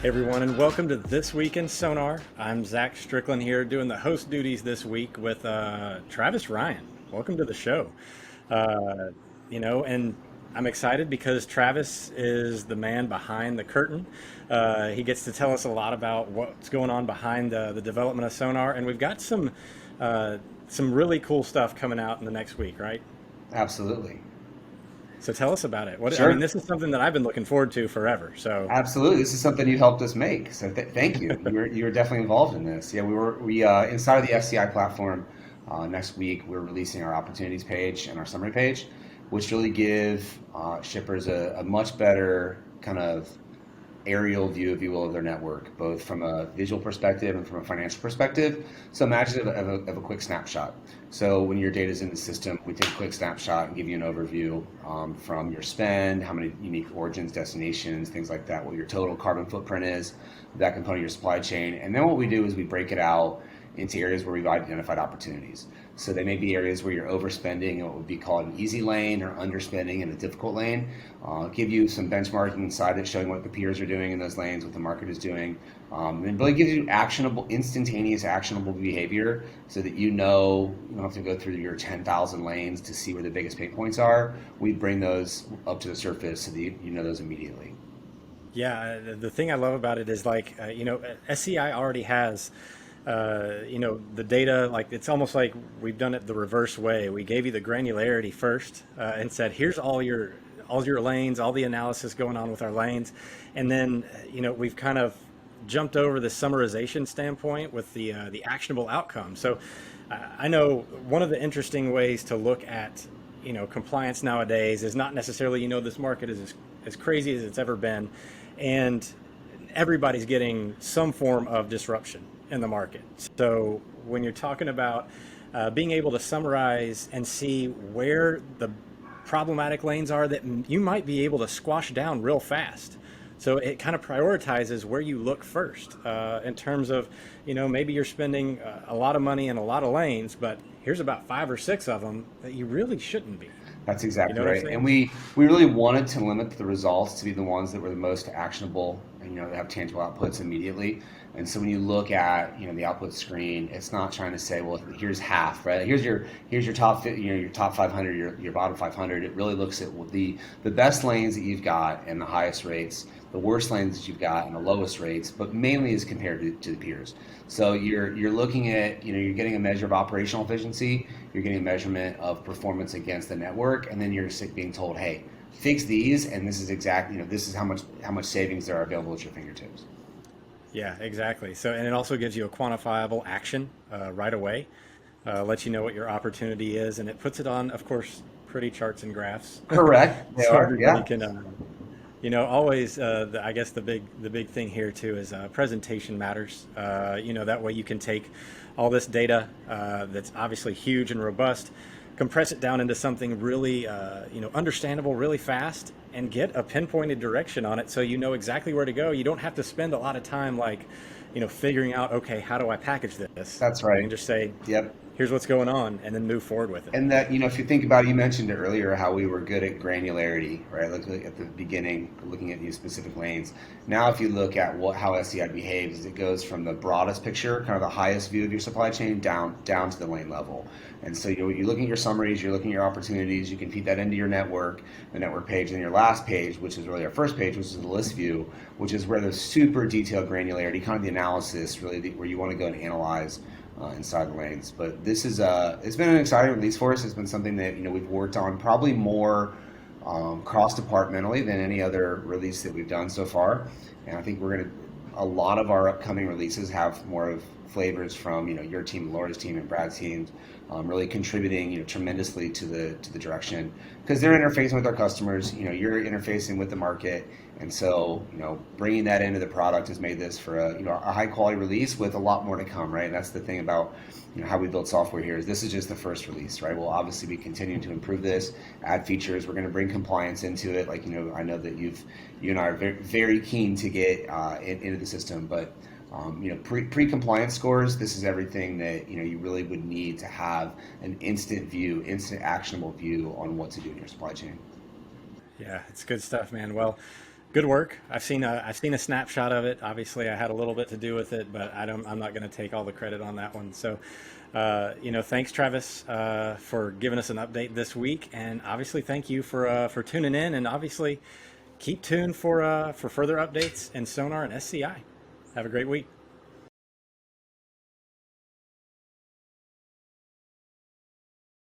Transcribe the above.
Hey everyone, and welcome to This Week in Sonar. I'm Zach Strickland here doing the host duties this week with Travis Rhyan. Welcome to the show. Uh, and I'm excited because Travis is the man behind the curtain. He gets to tell us a lot about what's going on behind the development of Sonar, and we've got some really cool stuff coming out in the next week, right? Absolutely. So tell us about it. Sure. This is something that I've been looking forward to forever. So Absolutely. This is something you helped us make. So thank you. You were definitely involved in this. Yeah, we inside of the FCI platform. Next week, we're releasing our opportunities page and our summary page, which really give shippers a much better kind of aerial view, if you will, of their network, both from a visual perspective and from a financial perspective. So imagine of a quick snapshot. So when your data is in the system, we take a quick snapshot and give you an overview from your spend, how many unique origins, destinations, things like that, what your total carbon footprint is, that component of your supply chain. And then what we do is we break it out into areas where we've identified opportunities. So they may be areas where you're overspending in what would be called an easy lane or underspending in a difficult lane. Give you some benchmarking inside it, showing what the peers are doing in those lanes, what the market is doing, and really gives you actionable, instantaneous, actionable behavior, so that you don't have to go through your 10,000 lanes to see where the biggest pain points are. We bring those up to the surface so that you know those immediately. yeah, the thing I love about it is SCI already has the data. Like it's almost like we've done it the reverse way. We gave you the granularity first and said, here's all your lanes, all the analysis going on with our lanes, and then we've kind of jumped over the summarization standpoint with the actionable outcome. So I know one of the interesting ways to look at compliance nowadays is not necessarily this market is as crazy as it's ever been, and everybody's getting some form of disruption in the market. So when you're talking about being able to summarize and see where the problematic lanes are that you might be able to squash down real fast. So it kind of prioritizes where you look first in terms of, maybe you're spending a lot of money in a lot of lanes, but here's about five or six of them that you really shouldn't be. That's You know exactly what I'm right. And saying? we really wanted to limit the results to be the ones that were the most actionable and that have tangible outputs immediately. And so when you look at the output screen, it's not trying to say, well, here's half, right? Here's your top your top 500, your bottom 500. It really looks at the best lanes that you've got and the highest rates, the worst lanes that you've got and the lowest rates, but mainly is compared to the peers. So you're looking at you're getting a measure of operational efficiency, you're getting a measurement of performance against the network, and then you're being told, hey, fix these, and this is exactly this is how much savings there are available at your fingertips. Yeah, exactly. So, and it also gives you a quantifiable action right away, lets you know what your opportunity is, and it puts it on, of course, pretty charts and graphs, Correct, they so are. everybody Yeah. can, always. I guess the big thing here too is presentation matters. That way you can take all this data that's obviously huge and robust, compress it down into something really, understandable really fast, and get a pinpointed direction on it so you know exactly where to go. You don't have to spend a lot of time figuring out, okay, how do I package this? That's You right. can just say, Yep. here's what's going on, and then move forward with it. And that, if you think about it, you mentioned it earlier how we were good at granularity, right? Looking at the beginning, looking at these specific lanes. Now, if you look at how SCI behaves, it goes from the broadest picture, kind of the highest view of your supply chain, down to the lane level. And so you're looking at your summaries, you're looking at your opportunities, you can feed that into your network, the network page, and your last page, which is really our first page, which is the list view, which is where the super detailed granularity, kind of the analysis, really where you want to go and analyze inside the lanes. But this is it's been an exciting release for us. It's been something that we've worked on probably more cross departmentally than any other release that we've done so far. And I think we're gonna a lot of our upcoming releases have more of flavors from your team, Laura's team, and Brad's team, really contributing tremendously to the direction, because they're interfacing with our customers. You're interfacing with the market, and so bringing that into the product has made this for a high quality release with a lot more to come. Right, and that's the thing about how we build software here is this is just the first release, right? We'll obviously be continuing to improve this, add features. We're going to bring compliance into it. Like I know that you and I are very, very keen to get into the system, but pre-compliance scores, this is everything that you really would need to have an instant view, instant actionable view on what to do in your supply chain. Yeah, it's good stuff, man. Well, Good work. I've seen a snapshot of it. Obviously, I had a little bit to do with it, but I'm not going to take all the credit on that one. So, thanks, Travis, for giving us an update this week, and obviously, thank you for tuning in, and obviously, keep tuned for further updates in Sonar and SCI. Have a great week.